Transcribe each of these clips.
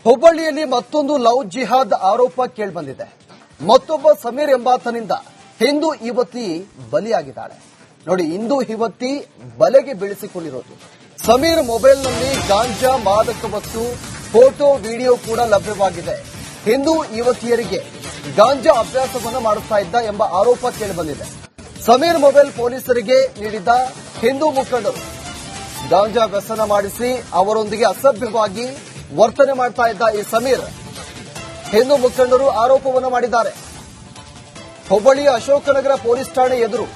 ಹುಬ್ಬಳ್ಳಿಯಲ್ಲಿ ಮತ್ತೊಂದು ಲವ್ ಜಿಹಾದ್ ಆರೋಪ ಕೇಳಿಬಂದಿದೆ. ಮತ್ತೊಬ್ಬ ಸಮೀರ್ ಎಂಬಾತನಿಂದ ಹಿಂದೂ ಯುವತಿ ಬಲಿಯಾಗಿದ್ದಾಳೆ. ನೋಡಿ, ಹಿಂದೂ ಯುವತಿ ಬಲೆಗೆ ಬೀಳಿಸಿಕೊಂಡಿರೋದು. ಸಮೀರ್ ಮೊಬೈಲ್ನಲ್ಲಿ ಗಾಂಜಾ, ಮಾದಕ ವಸ್ತು, ಫೋಟೋ, ವಿಡಿಯೋ ಕೂಡ ಲಭ್ಯವಾಗಿದೆ. ಹಿಂದೂ ಯುವತಿಯರಿಗೆ ಗಾಂಜಾ ಅಭ್ಯಾಸವನ್ನು ಮಾಡುತ್ತಾ ಇದ್ದ ಎಂಬ ಆರೋಪ ಕೇಳಿಬಂದಿದೆ. ಸಮೀರ್ ಮೊಬೈಲ್ ಪೊಲೀಸರಿಗೆ ನೀಡಿದ ಹಿಂದೂ ಮುಖಂಡರು ಗಾಂಜಾ ವ್ಯಸನ ಮಾಡಿಸಿ ಅವರೊಂದಿಗೆ ಅಸಭ್ಯವಾಗಿ ವರ್ತನೆ ಮಾಡ್ತಾ ಇದ್ದ ಈ ಸಮೀರ್ ಹಿಂದೂ ಮುಖಂಡರು ಆರೋಪವನ್ನು ಮಾಡಿದ್ದಾರೆ. ಹುಬ್ಬಳ್ಳಿಯ ಅಶೋಕನಗರ ಪೊಲೀಸ್ ಠಾಣೆ ಎದುರು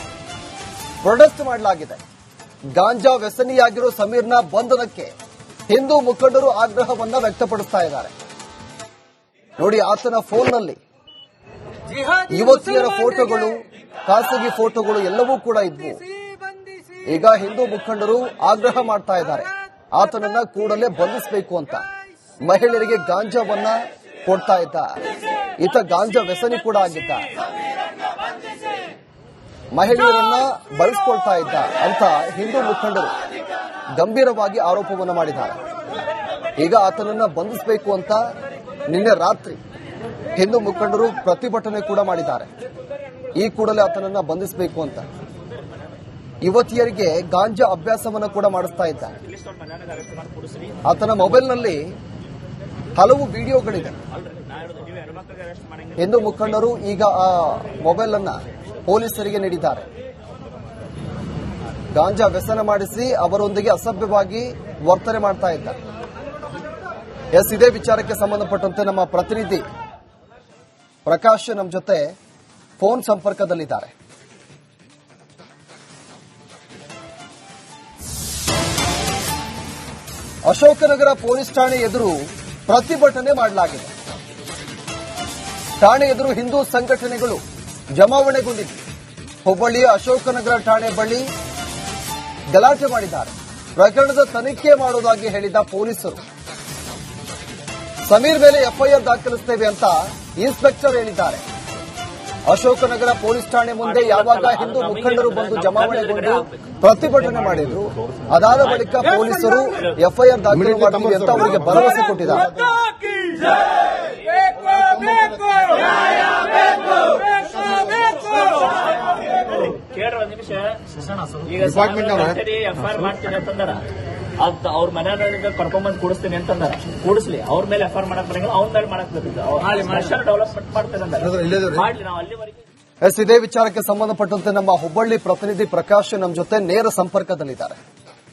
ಪ್ರೊಟೆಸ್ಟ್ ಮಾಡಲಾಗಿದೆ. ಗಾಂಜಾ ವ್ಯಸನಿಯಾಗಿರೋ ಸಮೀರ್ನ ಬಂಧನಕ್ಕೆ ಹಿಂದೂ ಮುಖಂಡರು ಆಗ್ರಹವನ್ನ ವ್ಯಕ್ತಪಡಿಸ್ತಾ ಇದ್ದಾರೆ. ನೋಡಿ, ಆತನ ಫೋನ್ನಲ್ಲಿ ಯುವತಿಯರ ಫೋಟೋಗಳು, ಖಾಸಗಿ ಫೋಟೋಗಳು ಎಲ್ಲವೂ ಕೂಡ ಇದ್ವು. ಈಗ ಹಿಂದೂ ಮುಖಂಡರು ಆಗ್ರಹ ಮಾಡ್ತಾ ಇದ್ದಾರೆ, ಆತನನ್ನ ಕೂಡಲೇ ಬಂಧಿಸಬೇಕು ಅಂತ. ಮಹಿಳೆಯರಿಗೆ ಗಾಂಜಾವನ್ನ ಕೊಡ್ತಾ ಇದ್ದ, ಈತ ಗಾಂಜಾ ವ್ಯಸನಿ ಕೂಡ ಆಗಿದ್ದ, ಮಹಿಳೆಯರನ್ನ ಬಳಸ್ಕೊಳ್ತಾ ಇದ್ದ ಅಂತ ಹಿಂದೂ ಮುಖಂಡರು ಗಂಭೀರವಾಗಿ ಆರೋಪವನ್ನು ಮಾಡಿದ್ದಾರೆ. ಈಗ ಆತನನ್ನ ಬಂಧಿಸಬೇಕು ಅಂತ ನಿನ್ನೆ ರಾತ್ರಿ ಹಿಂದೂ ಮುಖಂಡರು ಪ್ರತಿಭಟನೆ ಕೂಡ ಮಾಡಿದ್ದಾರೆ. ಈ ಕೂಡಲೇ ಆತನನ್ನ ಬಂಧಿಸಬೇಕು ಅಂತ. ಯುವತಿಯರಿಗೆ ಗಾಂಜಾ ಅಭ್ಯಾಸವನ್ನು ಕೂಡ ಮಾಡಿಸ್ತಾ ಇದ್ದ. ಆತನ ಮೊಬೈಲ್ನಲ್ಲಿ ಹಲವು ವಿಡಿಯೋಗಳಿದೆ. ಹಿಂದೂ ಮುಖಂಡರು ಈಗ ಆ ಮೊಬೈಲ್ ಅನ್ನ ಪೊಲೀಸರಿಗೆ ನೀಡಿದ್ದಾರೆ. ಗಾಂಜಾ ವ್ಯಸನ ಮಾಡಿಸಿ ಅವರೊಂದಿಗೆ ಅಸಭ್ಯವಾಗಿ ವರ್ತನೆ ಮಾಡ್ತಾ ಇದ್ದ. ಇದೇ ವಿಚಾರಕ್ಕೆ ಸಂಬಂಧಪಟ್ಟಂತೆ ನಮ್ಮ ಪ್ರತಿನಿಧಿ ಪ್ರಕಾಶ್ ನಮ್ಮ ಜೊತೆ ಫೋನ್ ಸಂಪರ್ಕದಲ್ಲಿದ್ದಾರೆ. ಅಶೋಕನಗರ ಪೊಲೀಸ್ ಠಾಣೆ ಎದುರು ಪ್ರತಿಭಟನೆ ಮಾಡಲಾಗಿದೆ. ಠಾಣೆ ಎದುರು ಹಿಂದೂ ಸಂಘಟನೆಗಳು ಜಮಾವಣೆಗೊಂಡಿವೆ. ಹುಬ್ಬಳ್ಳಿಯ ಅಶೋಕನಗರ ಠಾಣೆ ಬಳಿ ಗಲಾಟೆ ಮಾಡಿದ್ದಾರೆ. ಪ್ರಕರಣದ ತನಿಖೆ ಮಾಡುವುದಾಗಿ ಹೇಳಿದ ಪೊಲೀಸರು ಸಮೀರ್ ಮೇಲೆ ಎಫ್ಐಆರ್ ದಾಖಲಿಸುತ್ತೇವೆ ಅಂತ ಇನ್ಸ್ಪೆಕ್ಟರ್ ಹೇಳಿದ್ದಾರೆ. ಅಶೋಕನಗರ ಪೊಲೀಸ್ ಠಾಣೆ ಮುಂದೆ ಯಾವಾಗ ಹಿಂದೂ ಮುಖಂಡರು ಬಂದು ಜಮಾವಣೆಗೊಂಡು ಪ್ರತಿಭಟನೆ ಮಾಡಿದ್ರು, ಅದಾದ ಬಳಿಕ ಪೊಲೀಸರು ಎಫ್ಐಆರ್ ದಾಖಲು ಮಾಡ್ತೀವಿ ಅಂತ ಅವರಿಗೆ ಭರವಸೆ ಕೊಟ್ಟಿದ್ದಾರೆ. ಅವ್ರ ಮನೆಯವ್ರಿಗೆ ಕರ್ಕೊಂಡ್ಬಂದು ಕೂಡಿಸ್ತೀನಿ ಅಂತಂದಾರ. ಕೂಡಿಸ್ಲಿ, ಅವ್ರ ಮೇಲೆ ಎಫ್ಐಆರ್ ಮಾಡಕ್ ಬರಂಗಿಲ್ಲ, ಅವ್ರ ಮೇಲೆ ಮಾಡಕ್ ಡೆವಲಪ್ಮೆಂಟ್ ಮಾಡ್ತೇನೆ ಮಾಡ್ಲಿ. ನಾವು ಅಲ್ಲಿವರೆಗೆ ಇದೇ ವಿಚಾರಕ್ಕೆ ಸಂಬಂಧಪಟ್ಟಂತೆ ನಮ್ಮ ಹುಬ್ಬಳ್ಳಿ ಪ್ರತಿನಿಧಿ ಪ್ರಕಾಶ್ ನಮ್ಮ ಜೊತೆ ನೇರ ಸಂಪರ್ಕದಲ್ಲಿದ್ದಾರೆ.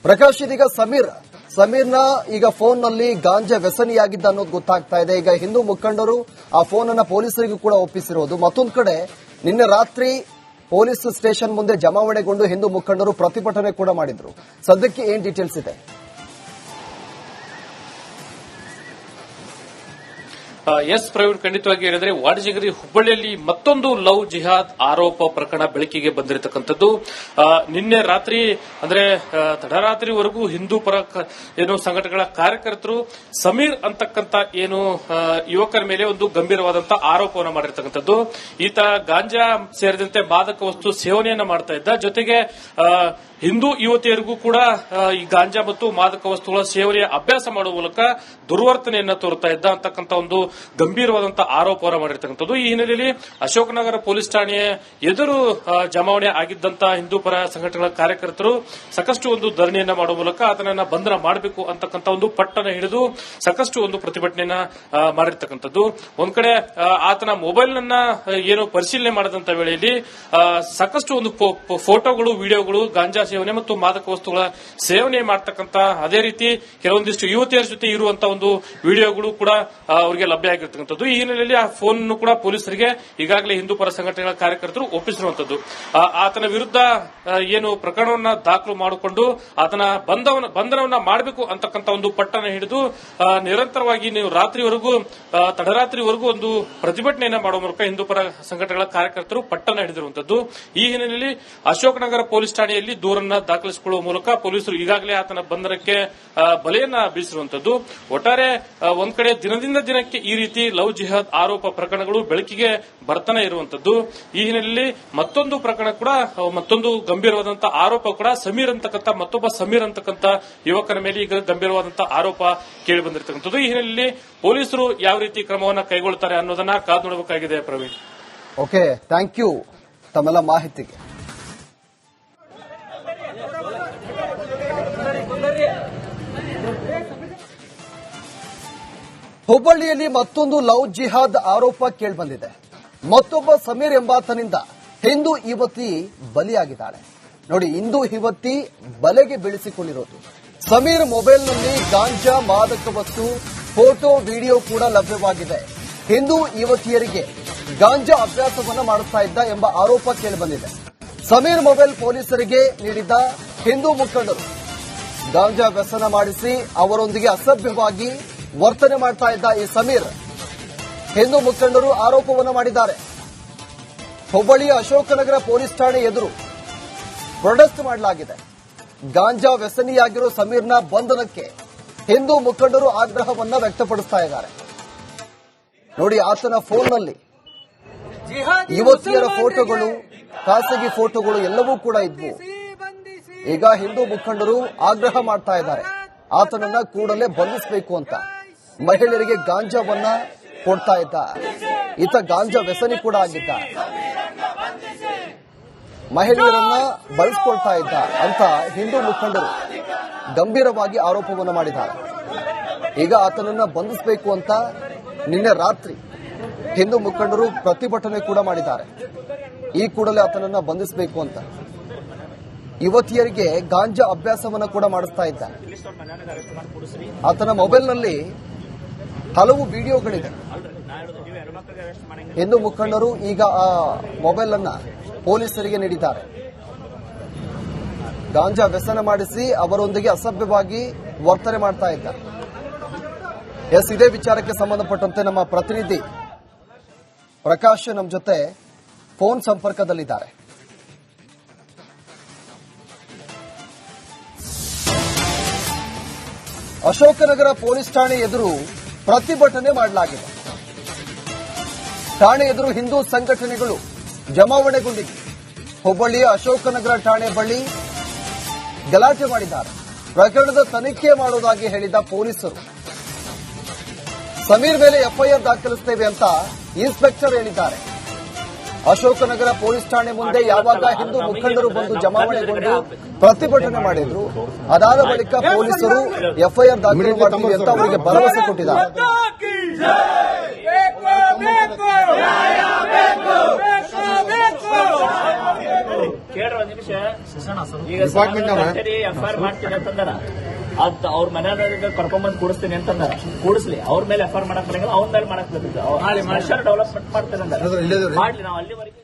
ಪ್ರಕಾಶ್, ಇದೀಗ ಸಮೀರ್ನ ಈಗ ಫೋನ್ನಲ್ಲಿ ಗಾಂಜಾ ವ್ಯಸನಿಯಾಗಿದ್ದ ಅನ್ನೋದು ಗೊತ್ತಾಗ್ತಾ ಇದೆ. ಈಗ ಹಿಂದೂ ಮುಖಂಡರು ಆ ಫೋನ್ ಅನ್ನ ಪೊಲೀಸರಿಗೂ ಕೂಡ ಒಪ್ಪಿಸಿರೋದು. ಮತ್ತೊಂದು ಕಡೆ ನಿನ್ನೆ ರಾತ್ರಿ ಪೊಲೀಸ್ ಸ್ಟೇಷನ್ ಮುಂದೆ ಜಮಾವಣೆಗೊಂಡು ಹಿಂದೂ ಮುಖಂಡರು ಪ್ರತಿಭಟನೆ ಕೂಡ ಮಾಡಿದ್ರು. ಸದ್ಯಕ್ಕೆ ಏನ್ ಡೀಟೇಲ್ಸ್ ಇದೆ? ಎಸ್ ಪ್ರವೀಣ್, ಖಂಡಿತವಾಗಿ ಹೇಳಿದ್ರೆ ವಾಡಿಜಿಗರಿ ಹುಬ್ಬಳ್ಳಿಯಲ್ಲಿ ಮತ್ತೊಂದು ಲವ್ ಜಿಹಾದ್ ಆರೋಪ ಪ್ರಕರಣ ಬೆಳಕಿಗೆ ಬಂದಿರತಕ್ಕಂಥದ್ದು. ನಿನ್ನೆ ರಾತ್ರಿ ಅಂದ್ರೆ ತಡರಾತ್ರಿವರೆಗೂ ಹಿಂದೂ ಪರ ಏನು ಸಂಘಟನೆಗಳ ಕಾರ್ಯಕರ್ತರು ಸಮೀರ್ ಅಂತಕ್ಕಂಥ ಏನು ಯುವಕರ ಮೇಲೆ ಒಂದು ಗಂಭೀರವಾದಂತಹ ಆರೋಪವನ್ನು ಮಾಡಿರ್ತಕ್ಕಂಥದ್ದು. ಈತ ಗಾಂಜಾ ಸೇರಿದಂತೆ ಮಾದಕ ವಸ್ತು ಸೇವನೆಯನ್ನ ಮಾಡ್ತಾ ಇದ್ದ. ಜೊತೆಗೆ ಹಿಂದೂ ಯುವತಿಯರಿಗೂ ಕೂಡ ಈ ಗಾಂಜಾ ಮತ್ತು ಮಾದಕ ವಸ್ತುಗಳ ಸೇವನೆಯ ಅಭ್ಯಾಸ ಮಾಡುವ ಮೂಲಕ ದುರ್ವರ್ತನೆಯನ್ನ ತೋರ್ತಾ ಇದ್ದ ಅಂತಕ್ಕಂಥ ಒಂದು ಗಂಭೀರವಾದಂತಹ ಆರೋಪವನ್ನು ಮಾಡಿರ್ತಕ್ಕಂಥದ್ದು. ಈ ಹಿನ್ನೆಲೆಯಲ್ಲಿ ಅಶೋಕನಗರ ಪೊಲೀಸ್ ಠಾಣೆಯ ಎದುರು ಜಮಾವಣೆ ಆಗಿದ್ದಂತಹ ಹಿಂದೂ ಪರ ಸಂಘಟನೆಗಳ ಕಾರ್ಯಕರ್ತರು ಸಾಕಷ್ಟು ಒಂದು ಧರಣಿಯನ್ನ ಮಾಡುವ ಮೂಲಕ ಆತನನ್ನ ಬಂಧನ ಮಾಡಬೇಕು ಅಂತಕ್ಕಂಥ ಒಂದು ಪಟ್ಟನ ಹಿಡಿದು ಸಾಕಷ್ಟು ಒಂದು ಪ್ರತಿಭಟನೆಯನ್ನ ಮಾಡಿರ್ತಕ್ಕಂಥದ್ದು. ಒಂದ್ ಕಡೆ ಆತನ ಮೊಬೈಲ್ ನನ್ನ ಏನು ಪರಿಶೀಲನೆ ಮಾಡಿದಂತ ವೇಳೆಯಲ್ಲಿ ಸಾಕಷ್ಟು ಒಂದು ಫೋಟೋಗಳು, ವಿಡಿಯೋಗಳು ಗಾಂಜಾ ಸೇವನೆ ಮತ್ತು ಮಾದಕ ವಸ್ತುಗಳ ಸೇವನೆ ಮಾಡ್ತಕ್ಕಂಥ, ಅದೇ ರೀತಿ ಕೆಲವೊಂದಿಷ್ಟು ಯುವತಿಯರ ಜೊತೆ ಇರುವಂತಹ ಒಂದು ವಿಡಿಯೋಗಳು ಕೂಡ ಅವರಿಗೆ ಲಭ್ಯ ಆಗಿರ್ತಕ್ಕಂಥದ್ದು. ಈ ಹಿನ್ನೆಲೆಯಲ್ಲಿ ಆ ಫೋನ್ ಕೂಡ ಪೊಲೀಸರಿಗೆ ಈಗಾಗಲೇ ಹಿಂದೂ ಪರ ಸಂಘಟನೆಗಳ ಕಾರ್ಯಕರ್ತರು ಒಪ್ಪಿಸಿರುವಂತದ್ದು. ಆತನ ವಿರುದ್ಧ ಏನು ಪ್ರಕರಣವನ್ನ ದಾಖಲು ಮಾಡಿಕೊಂಡು ಆತನ ಬಂಧನವನ್ನ ಮಾಡಬೇಕು ಅಂತಕ್ಕಂಥ ಒಂದು ಪಟ್ಟನ ಹಿಡಿದು ನಿರಂತರವಾಗಿ ನೀವು ರಾತ್ರಿವರೆಗೂ ತಡರಾತ್ರಿವರೆಗೂ ಒಂದು ಪ್ರತಿಭಟನೆಯನ್ನ ಮಾಡುವ ಮೂಲಕ ಹಿಂದೂ ಪರ ಸಂಘಟನೆಗಳ ಕಾರ್ಯಕರ್ತರು ಪಟ್ಟನ ಹಿಡಿದಿರುವಂತದ್ದು. ಈ ಹಿನ್ನೆಲೆಯಲ್ಲಿ ಅಶೋಕನಗರ ಪೊಲೀಸ್ ಠಾಣೆಯಲ್ಲಿ ದೂರ ದೂರನ್ನ ದಾಖಲಿಸಿಕೊಳ್ಳುವ ಮೂಲಕ ಪೊಲೀಸರು ಈಗಾಗಲೇ ಆತನ ಬಂಧನಕ್ಕೆ ಬಲೆಯನ್ನ ಬೀಸಿರುವಂತದ್ದು. ಒಟ್ಟಾರೆ ಒಂದ್ ಕಡೆ ದಿನದಿಂದ ದಿನಕ್ಕೆ ಈ ರೀತಿ ಲವ್ ಜಿಹಾದ್ ಆರೋಪ ಪ್ರಕರಣಗಳು ಬೆಳಕಿಗೆ ಬರ್ತಾನೆ ಇರುವಂತದ್ದು. ಈ ಹಿನ್ನೆಲೆಯಲ್ಲಿ ಮತ್ತೊಂದು ಪ್ರಕರಣ ಕೂಡ, ಮತ್ತೊಂದು ಗಂಭೀರವಾದಂತಹ ಆರೋಪ ಕೂಡ ಮತ್ತೊಬ್ಬ ಸಮೀರ್ ಅಂತಕ್ಕಂಥ ಯುವಕನ ಮೇಲೆ ಈಗ ಗಂಭೀರವಾದಂತಹ ಆರೋಪ ಕೇಳಿ ಬಂದಿರತಕ್ಕಂಥದ್ದು. ಈ ಹಿನ್ನೆಲೆಯಲ್ಲಿ ಪೊಲೀಸರು ಯಾವ ರೀತಿ ಕ್ರಮವನ್ನು ಕೈಗೊಳ್ಳುತ್ತಾರೆ ಅನ್ನೋದನ್ನ ಕಾದು ನೋಡಬೇಕಾಗಿದೆ. ಪ್ರವೀಣ್, ಓಕೆ, ಥ್ಯಾಂಕ್ ಯು ತಮ್ಮೆಲ್ಲ ಮಾಹಿತಿಗೆ. ಹುಬ್ಬಳ್ಳಿಯಲ್ಲಿ ಮತ್ತೊಂದು ಲವ್ ಜಿಹಾದ್ ಆರೋಪ ಕೇಳಿಬಂದಿದೆ. ಮತ್ತೊಬ್ಬ ಸಮೀರ್ ಎಂಬಾತನಿಂದ ಹಿಂದೂ ಯುವತಿ ಬಲಿಯಾಗಿದ್ದಾಳೆ. ನೋಡಿ, ಹಿಂದೂ ಯುವತಿ ಬಲೆಗೆ ಬೀಳಿಸಿಕೊಂಡಿರೋದು. ಸಮೀರ್ ಮೊಬೈಲ್ನಲ್ಲಿ ಗಾಂಜಾ, ಮಾದಕ ವಸ್ತು, ಫೋಟೋ, ವಿಡಿಯೋ ಕೂಡ ಲಭ್ಯವಾಗಿದೆ. ಹಿಂದೂ ಯುವತಿಯರಿಗೆ ಗಾಂಜಾ ಅಭ್ಯಾಸವನ್ನು ಮಾಡುತ್ತಾ ಇದ್ದ ಎಂಬ ಆರೋಪ ಕೇಳಿಬಂದಿದೆ. ಸಮೀರ್ ಮೊಬೈಲ್ ಪೊಲೀಸರಿಗೆ ನೀಡಿದ್ದ ಹಿಂದೂ ಮುಖಂಡರು ಗಾಂಜಾ ವ್ಯಸನ ಮಾಡಿಸಿ ಅವರೊಂದಿಗೆ ಅಸಭ್ಯವಾಗಿ ವರ್ತನೆ ಮಾಡ್ತಾ ಇದ್ದ ಈ ಸಮೀರ್ ಹಿಂದೂ ಮುಖಂಡರು ಆರೋಪವನ್ನು ಮಾಡಿದ್ದಾರೆ. ಹುಬ್ಬಳ್ಳಿಯ ಅಶೋಕನಗರ ಪೊಲೀಸ್ ಠಾಣೆ ಎದುರು ಪ್ರೊಟೆಸ್ಟ್ ಮಾಡಲಾಗಿದೆ. ಗಾಂಜಾ ವ್ಯಸನಿಯಾಗಿರೋ ಸಮೀರ್ನ ಬಂಧನಕ್ಕೆ ಹಿಂದೂ ಮುಖಂಡರು ಆಗ್ರಹವನ್ನ ವ್ಯಕ್ತಪಡಿಸ್ತಾ ಇದ್ದಾರೆ. ನೋಡಿ, ಆತನ ಫೋನ್ನಲ್ಲಿ ಯುವತಿಯರ ಫೋಟೋಗಳು, ಖಾಸಗಿ ಫೋಟೋಗಳು ಎಲ್ಲವೂ ಕೂಡ ಇದ್ವು. ಈಗ ಹಿಂದೂ ಮುಖಂಡರು ಆಗ್ರಹ ಮಾಡ್ತಾ ಇದ್ದಾರೆ, ಆತನನ್ನ ಕೂಡಲೇ ಬಂಧಿಸಬೇಕು ಅಂತ. ಮಹಿಳೆಯರಿಗೆ ಗಾಂಜಾವನ್ನ ಕೊಡ್ತಾ ಇದ್ದ ಈತ ಗಾಂಜಾ ವ್ಯಸನಿ ಕೂಡ ಆಗಿದ್ದ, ಮಹಿಳೆಯರನ್ನ ಬಳಸಿಕೊಳ್ತಾ ಇದ್ದ ಅಂತ ಹಿಂದೂ ಮುಖಂಡರು ಗಂಭೀರವಾಗಿ ಆರೋಪವನ್ನು ಮಾಡಿದ್ದಾರೆ. ಈಗ ಆತನನ್ನ ಬಂಧಿಸಬೇಕು ಅಂತ ನಿನ್ನೆ ರಾತ್ರಿ ಹಿಂದೂ ಮುಖಂಡರು ಪ್ರತಿಭಟನೆ ಕೂಡ ಮಾಡಿದ್ದಾರೆ. ಈ ಕೂಡಲೇ ಆತನನ್ನ ಬಂಧಿಸಬೇಕು ಅಂತ. ಯುವತಿಯರಿಗೆ ಗಾಂಜಾ ಅಭ್ಯಾಸವನ್ನ ಕೂಡ ಮಾಡಿಸ್ತಾ ಇದ್ದ. ಆತನ ಮೊಬೈಲ್ನಲ್ಲಿ ಹಲವು ವಿಡಿಯೋಗಳಿದೆ. ಹಿಂದೂ ಮುಖಂಡರು ಈಗ ಆ ಮೊಬೈಲ್ ಅನ್ನ ಪೊಲೀಸರಿಗೆ ನೀಡಿದ್ದಾರೆ. ಗಾಂಜಾ ವ್ಯಸನ ಮಾಡಿಸಿ ಅವರೊಂದಿಗೆ ಅಸಭ್ಯವಾಗಿ ವರ್ತನೆ ಮಾಡ್ತಾ ಇದ್ದ. ಇದೇ ವಿಚಾರಕ್ಕೆ ಸಂಬಂಧಪಟ್ಟಂತೆ ನಮ್ಮ ಪ್ರತಿನಿಧಿ ಪ್ರಕಾಶ್ ನಮ್ಮ ಜೊತೆ ಫೋನ್ ಸಂಪರ್ಕದಲ್ಲಿದ್ದಾರೆ. ಅಶೋಕನಗರ ಪೊಲೀಸ್ ಠಾಣೆ ಎದುರು ಪ್ರತಿಭಟನೆ ಮಾಡಲಾಗಿದೆ. ಠಾಣೆ ಎದುರು ಹಿಂದೂ ಸಂಘಟನೆಗಳು ಜಮಾವಣೆಗೊಂಡಿವೆ. ಹುಬ್ಬಳ್ಳಿಯ ಅಶೋಕನಗರ ಠಾಣೆ ಬಳಿ ಗಲಾಟೆ ಮಾಡಿದ್ದಾರೆ. ಪ್ರಕರಣದ ತನಿಖೆ ಮಾಡುವುದಾಗಿ ಹೇಳಿದ ಪೊಲೀಸರು ಸಮೀರ್ ಮೇಲೆ ಎಫ್ಐಆರ್ ದಾಖಲಿಸುತ್ತೇವೆ ಅಂತ ಇನ್ಸ್ಪೆಕ್ಟರ್ ಹೇಳಿದ್ದಾರೆ. ಅಶೋಕನಗರ ಪೊಲೀಸ್ ಠಾಣೆ ಮುಂದೆ ಯಾವಾಗ ಹಿಂದೂ ಮುಖಂಡರು ಬಂದು ಜಮಾವಣೆಗೊಂಡು ಪ್ರತಿಭಟನೆ ಮಾಡಿದ್ರು, ಅದಾದ ಬಳಿಕ ಪೊಲೀಸರು ಎಫ್ಐಆರ್ ದಾಖಲು ಮಾಡ್ತೀವಿ ಅಂತ ಅವರಿಗೆ ಭರವಸೆ ಕೊಟ್ಟಿದ್ದಾರೆ. ಎಫ್ಐಆರ್ ಮಾಡ್ತೀನಿ ಅಂತಂದಾರ, ಅದ್ ಅವ್ರ ಮನೆಯವ್ರಿಗೆ ಕರ್ಕೊಂಡ್ಬಂದು ಕೂಡಿಸ್ತೀನಿ ಅಂತಂದಾರ. ಕೂಡಿಸ್ಲಿ, ಅವ್ರ ಮೇಲೆ ಎಫ್ಐಆರ್ ಮಾಡಕ್ ಬರಂಗಿಲ್ಲ, ಅವ್ರ ಮೇಲೆ ಮಾಡಕ್ ಬರ್ತದೆ. ಡೆವಲಪ್ಮೆಂಟ್ ಮಾಡ್ತೇನೆ ಮಾಡ್ಲಿ, ನಾವು ಅಲ್ಲಿವರೆಗೆ.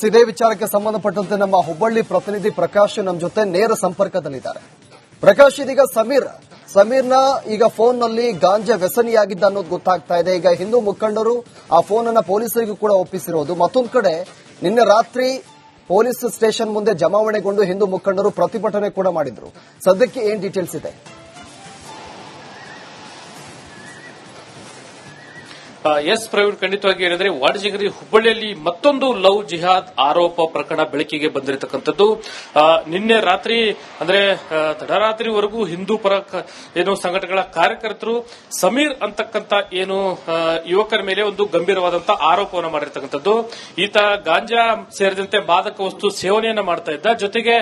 ಇದೇ ವಿಚಾರಕ್ಕೆ ಸಂಬಂಧಪಟ್ಟಂತೆ ನಮ್ಮ ಹುಬ್ಬಳ್ಳಿ ಪ್ರತಿನಿಧಿ ಪ್ರಕಾಶ್ ನಮ್ಮ ಜೊತೆ ನೇರ ಸಂಪರ್ಕದಲ್ಲಿದ್ದಾರೆ. ಪ್ರಕಾಶ್, ಇದೀಗ ಸಮೀರ್ನ ಈಗ ಫೋನ್ನಲ್ಲಿ ಗಾಂಜಾ ವ್ಯಸನಿಯಾಗಿದ್ದ ಅನ್ನೋದು ಗೊತ್ತಾಗ್ತಾ ಇದೆ. ಈಗ ಹಿಂದೂ ಮುಖಂಡರು ಆ ಫೋನ್ ಅನ್ನ ಪೊಲೀಸರಿಗೂ ಕೂಡ ಒಪ್ಪಿಸಿರೋದು. ಮತ್ತೊಂದು ಕಡೆ ನಿನ್ನೆ ರಾತ್ರಿ ಪೊಲೀಸ್ ಸ್ಟೇಷನ್ ಮುಂದೆ ಜಮಾವಣೆಗೊಂಡು ಹಿಂದೂ ಮುಖಂಡರು ಪ್ರತಿಭಟನೆ ಕೂಡ ಮಾಡಿದ್ರು. ಸದ್ಯಕ್ಕೆ ಏನ್ ಡೀಟೇಲ್ಸ್ ಇದೆ? ಎಸ್ ಪ್ರವೀಣ್, ಖಂಡಿತವಾಗಿ ಹೇಳಿದ್ರೆ ವಾಡಜಿಗರಿ ಹುಬ್ಬಳ್ಳಿಯಲ್ಲಿ ಮತ್ತೊಂದು ಲವ್ ಜಿಹಾದ್ ಆರೋಪ ಪ್ರಕರಣ ಬೆಳಕಿಗೆ ಬಂದಿರತಕ್ಕಂಥದ್ದು. ನಿನ್ನೆ ರಾತ್ರಿ ಅಂದ್ರೆ ತಡರಾತ್ರಿವರೆಗೂ ಹಿಂದೂ ಪರ ಏನು ಸಂಘಟನೆಗಳ ಕಾರ್ಯಕರ್ತರು ಸಮೀರ್ ಅಂತಕ್ಕಂಥ ಏನು ಯುವಕರ ಮೇಲೆ ಒಂದು ಗಂಭೀರವಾದಂತಹ ಆರೋಪವನ್ನು ಮಾಡಿರ್ತಕ್ಕಂಥದ್ದು. ಈತ ಗಾಂಜಾ ಸೇರಿದಂತೆ ಮಾದಕ ವಸ್ತು ಸೇವನೆಯನ್ನ ಮಾಡ್ತಾ ಇದ್ದ. ಜೊತೆಗೆ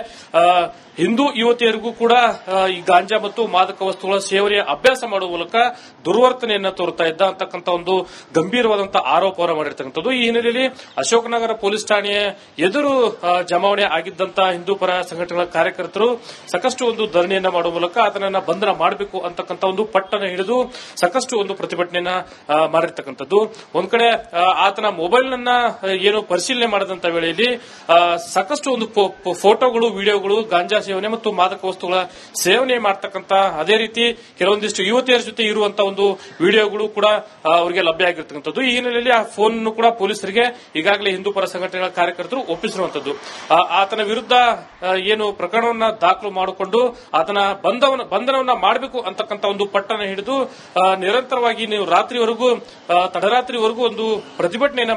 ಹಿಂದೂ ಯುವತಿಯರಿಗೂ ಕೂಡ ಈ ಗಾಂಜಾ ಮತ್ತು ಮಾದಕ ವಸ್ತುಗಳ ಸೇವನೆಯ ಅಭ್ಯಾಸ ಮಾಡುವ ಮೂಲಕ ದುರ್ವರ್ತನೆಯನ್ನ ತೋರ್ತಾ ಇದ್ದ ಅಂತಕ್ಕಂಥ ಒಂದು ಗಂಭೀರವಾದಂತಹ ಆರೋಪವನ್ನು ಮಾಡಿರ್ತಕ್ಕಂಥದ್ದು. ಈ ಹಿನ್ನೆಲೆಯಲ್ಲಿ ಅಶೋಕನಗರ ಪೊಲೀಸ್ ಠಾಣೆಯ ಎದುರು ಜಮಾವಣೆ ಆಗಿದ್ದಂತಹ ಹಿಂದೂ ಪರ ಸಂಘಟನೆಗಳ ಕಾರ್ಯಕರ್ತರು ಸಾಕಷ್ಟು ಒಂದು ಧರಣಿಯನ್ನ ಮಾಡುವ ಮೂಲಕ ಆತನನ್ನ ಬಂಧನ ಮಾಡಬೇಕು ಅಂತಕ್ಕಂಥ ಒಂದು ಪಟ್ಟನ್ನು ಹಿಡಿದು ಸಾಕಷ್ಟು ಒಂದು ಪ್ರತಿಭಟನೆಯನ್ನ ಮಾಡಿರ್ತಕ್ಕಂಥದ್ದು. ಒಂದ್ ಕಡೆ ಆತನ ಮೊಬೈಲ್ ನನ್ನ ಏನು ಪರಿಶೀಲನೆ ಮಾಡಿದಂತ ವೇಳೆಯಲ್ಲಿ ಸಾಕಷ್ಟು ಒಂದು ಫೋಟೋಗಳು, ವಿಡಿಯೋಗಳು ಗಾಂಜಾ ಸೇವನೆ ಮತ್ತು ಮಾದಕ ವಸ್ತುಗಳ ಸೇವನೆ ಮಾಡ್ತಕ್ಕಂತ ಅದೇ ರೀತಿ ಕೆಲವೊಂದಿಷ್ಟು ಯುವತಿಯರ ಜೊತೆ ಇರುವಂತ ಒಂದು ವಿಡಿಯೋಗಳು ಕೂಡ ಅವರಿಗೆ ಲಭ್ಯ ಆಗಿರ್ತಕ್ಕಂಥದ್ದು. ಈ ಹಿನ್ನೆಲೆಯಲ್ಲಿ ಆ ಫೋನ್ ಕೂಡ ಪೊಲೀಸರಿಗೆ ಈಗಾಗಲೇ ಹಿಂದೂ ಪರ ಸಂಘಟನೆಗಳ ಕಾರ್ಯಕರ್ತರು ಒಪ್ಪಿಸಿರುವಂತದ್ದು. ಆತನ ವಿರುದ್ಧ ಏನು ಪ್ರಕರಣವನ್ನ ದಾಖಲು ಮಾಡಿಕೊಂಡು ಆತನ ಬಂಧನವನ್ನ ಮಾಡಬೇಕು ಅಂತಕ್ಕಂಥ ಒಂದು ಪಟ್ಟಣ ಹಿಡಿದು ನಿರಂತರವಾಗಿ ನೀವು ರಾತ್ರಿವರೆಗೂ ತಡರಾತ್ರಿವರೆಗೂ ಒಂದು ಪ್ರತಿಭಟನೆಯನ್ನ